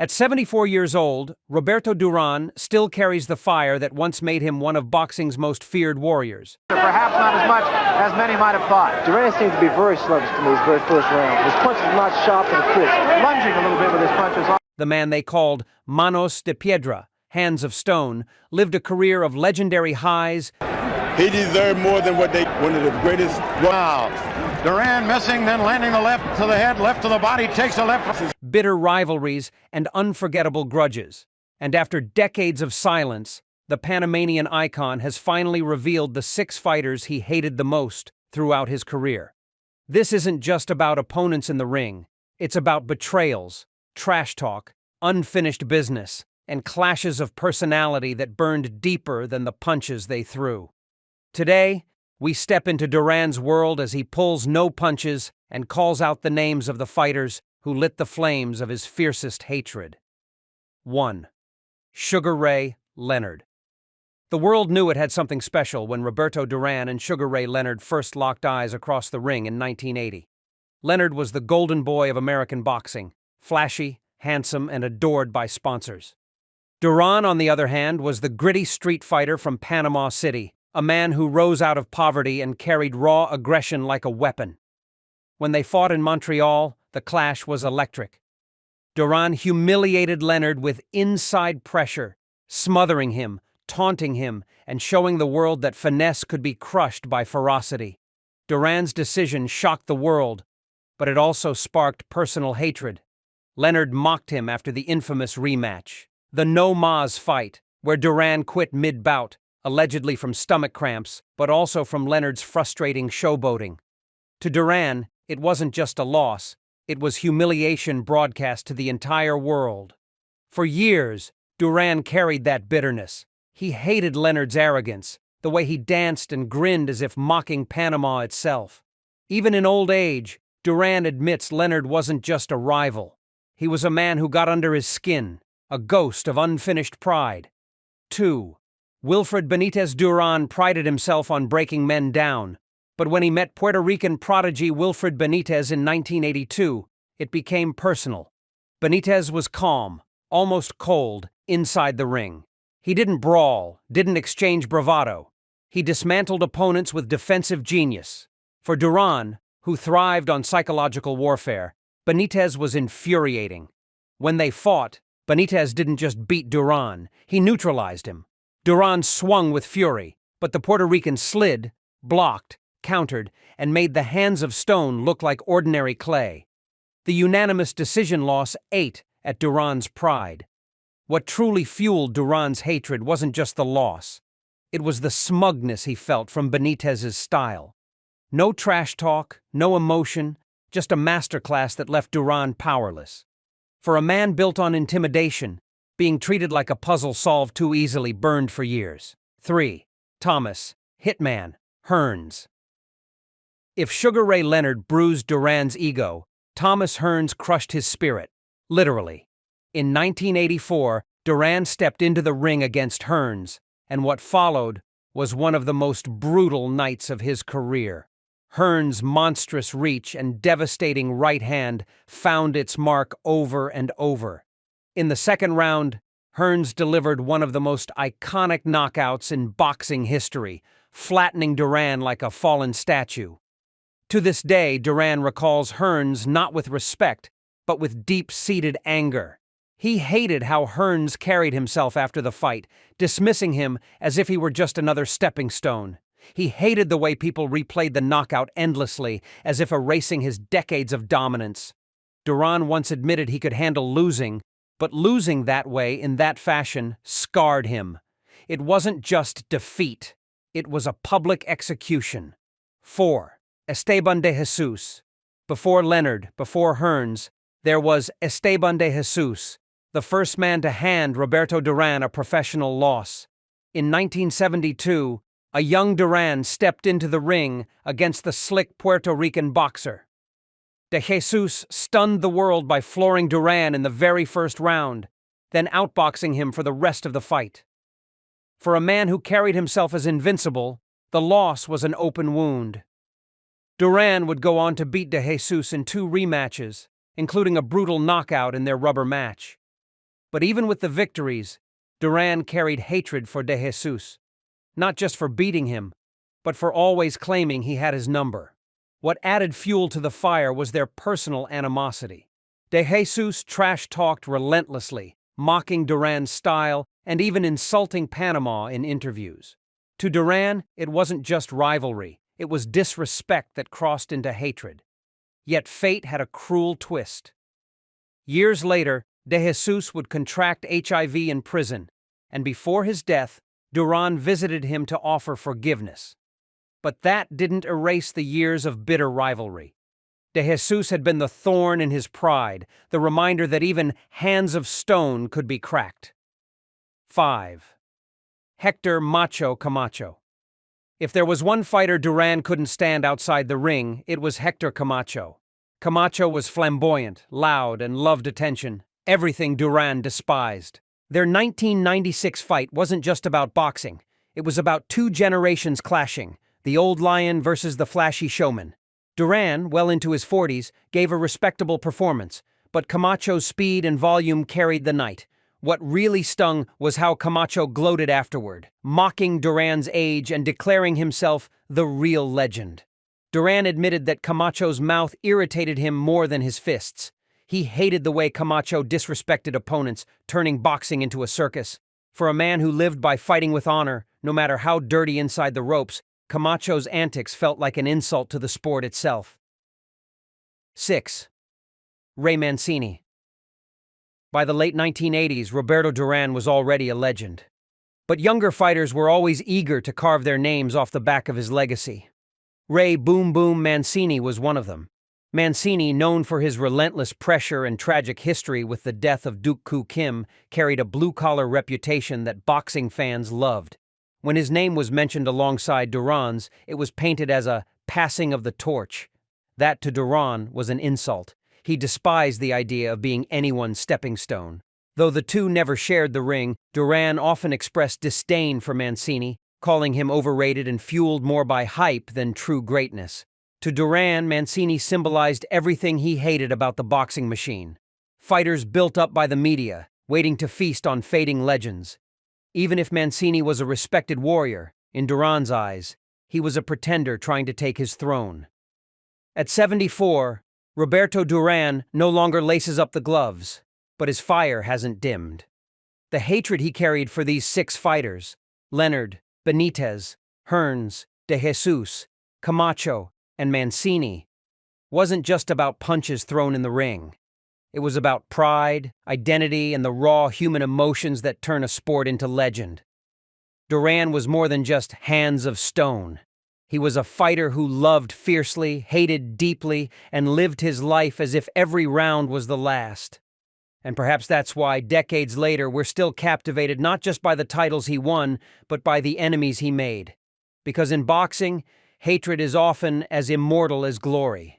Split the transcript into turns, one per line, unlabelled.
At 74 years old, Roberto Durán still carries the fire that once made him one of boxing's most feared warriors.
Perhaps not as much as many might have thought.
Durán seemed to be very sluggish to me his very first round. His punches were not sharp and crisp.
Lunging a little bit with his punches.
The man they called Manos de Piedra, Hands of Stone, lived a career of legendary highs.
He deserved more than one of the greatest.
Wow. Durán missing, then landing the left to the head, left to the body, takes the left.
Bitter rivalries and unforgettable grudges. And after decades of silence, the Panamanian icon has finally revealed the 6 fighters he hated the most throughout his career. This isn't just about opponents in the ring. It's about betrayals, trash talk, unfinished business, and clashes of personality that burned deeper than the punches they threw. Today, we step into Durán's world as he pulls no punches and calls out the names of the fighters who lit the flames of his fiercest hatred. 1. Sugar Ray Leonard. The world knew it had something special when Roberto Durán and Sugar Ray Leonard first locked eyes across the ring in 1980. Leonard was the golden boy of American boxing, flashy, handsome, and adored by sponsors. Durán, on the other hand, was the gritty street fighter from Panama City, a man who rose out of poverty and carried raw aggression like a weapon. When they fought in Montreal, the clash was electric. Durán humiliated Leonard with inside pressure, smothering him, taunting him, and showing the world that finesse could be crushed by ferocity. Durán's decision shocked the world, but it also sparked personal hatred. Leonard mocked him after the infamous rematch, the No Mas fight, where Durán quit mid-bout, allegedly from stomach cramps, but also from Leonard's frustrating showboating. To Durán, it wasn't just a loss, it was humiliation broadcast to the entire world. For years, Durán carried that bitterness. He hated Leonard's arrogance, the way he danced and grinned as if mocking Panama itself. Even in old age, Durán admits Leonard wasn't just a rival. He was a man who got under his skin, a ghost of unfinished pride. 2. Wilfred Benitez. Durán prided himself on breaking men down, but when he met Puerto Rican prodigy Wilfred Benitez in 1982, it became personal. Benitez was calm, almost cold, inside the ring. He didn't brawl, didn't exchange bravado. He dismantled opponents with defensive genius. For Durán, who thrived on psychological warfare, Benitez was infuriating. When they fought, Benitez didn't just beat Durán, he neutralized him. Durán swung with fury, but the Puerto Rican slid, blocked, countered, and made the Hands of Stone look like ordinary clay. The unanimous decision loss ate at Durán's pride. What truly fueled Durán's hatred wasn't just the loss. It was the smugness he felt from Benitez's style. No trash talk, no emotion, just a masterclass that left Durán powerless. For a man built on intimidation, being treated like a puzzle solved too easily burned for years. 3. Thomas Hitman Hearns. If Sugar Ray Leonard bruised Durán's ego, Thomas Hearns crushed his spirit, literally. In 1984, Durán stepped into the ring against Hearns, and what followed was one of the most brutal nights of his career. Hearns' monstrous reach and devastating right hand found its mark over and over. In the second round, Hearns delivered one of the most iconic knockouts in boxing history, flattening Durán like a fallen statue. To this day, Durán recalls Hearns not with respect, but with deep-seated anger. He hated how Hearns carried himself after the fight, dismissing him as if he were just another stepping stone. He hated the way people replayed the knockout endlessly, as if erasing his decades of dominance. Durán once admitted he could handle losing, but losing that way in that fashion scarred him. It wasn't just defeat, it was a public execution. 4. Esteban de Jesus. Before Leonard, before Hearns, there was Esteban de Jesus, the first man to hand Roberto Durán a professional loss. In 1972, a young Durán stepped into the ring against the slick Puerto Rican boxer. De Jesus stunned the world by flooring Durán in the very first round, then outboxing him for the rest of the fight. For a man who carried himself as invincible, the loss was an open wound. Durán would go on to beat De Jesus in 2 rematches, including a brutal knockout in their rubber match. But even with the victories, Durán carried hatred for De Jesus, not just for beating him, but for always claiming he had his number. What added fuel to the fire was their personal animosity. De Jesus trash-talked relentlessly, mocking Durán's style and even insulting Panama in interviews. To Durán, it wasn't just rivalry, it was disrespect that crossed into hatred. Yet fate had a cruel twist. Years later, De Jesus would contract HIV in prison, and before his death, Durán visited him to offer forgiveness. But that didn't erase the years of bitter rivalry. De Jesus had been the thorn in his pride, the reminder that even hands of stone could be cracked. 5. Hector Macho Camacho. If there was one fighter Durán couldn't stand outside the ring, it was Hector Camacho. Camacho was flamboyant, loud, and loved attention, everything Durán despised. Their 1996 fight wasn't just about boxing. It was about two generations clashing, the old lion versus the flashy showman. Durán, well into his 40s, gave a respectable performance, but Camacho's speed and volume carried the night. What really stung was how Camacho gloated afterward, mocking Durán's age and declaring himself the real legend. Durán admitted that Camacho's mouth irritated him more than his fists. He hated the way Camacho disrespected opponents, turning boxing into a circus. For a man who lived by fighting with honor, no matter how dirty inside the ropes, Camacho's antics felt like an insult to the sport itself. 6. Ray Mancini. By the late 1980s, Roberto Durán was already a legend. But younger fighters were always eager to carve their names off the back of his legacy. Ray Boom Boom Mancini was one of them. Mancini, known for his relentless pressure and tragic history with the death of Duk Koo Kim, carried a blue-collar reputation that boxing fans loved. When his name was mentioned alongside Durán's, it was painted as a passing of the torch. That to Durán was an insult. He despised the idea of being anyone's stepping stone. Though the two never shared the ring, Durán often expressed disdain for Mancini, calling him overrated and fueled more by hype than true greatness. To Durán, Mancini symbolized everything he hated about the boxing machine. Fighters built up by the media, waiting to feast on fading legends. Even if Mancini was a respected warrior, in Durán's eyes, he was a pretender trying to take his throne. At 74, Roberto Durán no longer laces up the gloves, but his fire hasn't dimmed. The hatred he carried for these 6 fighters, Leonard, Benitez, Hearns, De Jesus, Camacho, and Mancini, wasn't just about punches thrown in the ring. It was about pride, identity, and the raw human emotions that turn a sport into legend. Durán was more than just hands of stone. He was a fighter who loved fiercely, hated deeply, and lived his life as if every round was the last. And perhaps that's why, decades later, we're still captivated not just by the titles he won, but by the enemies he made. Because in boxing, hatred is often as immortal as glory.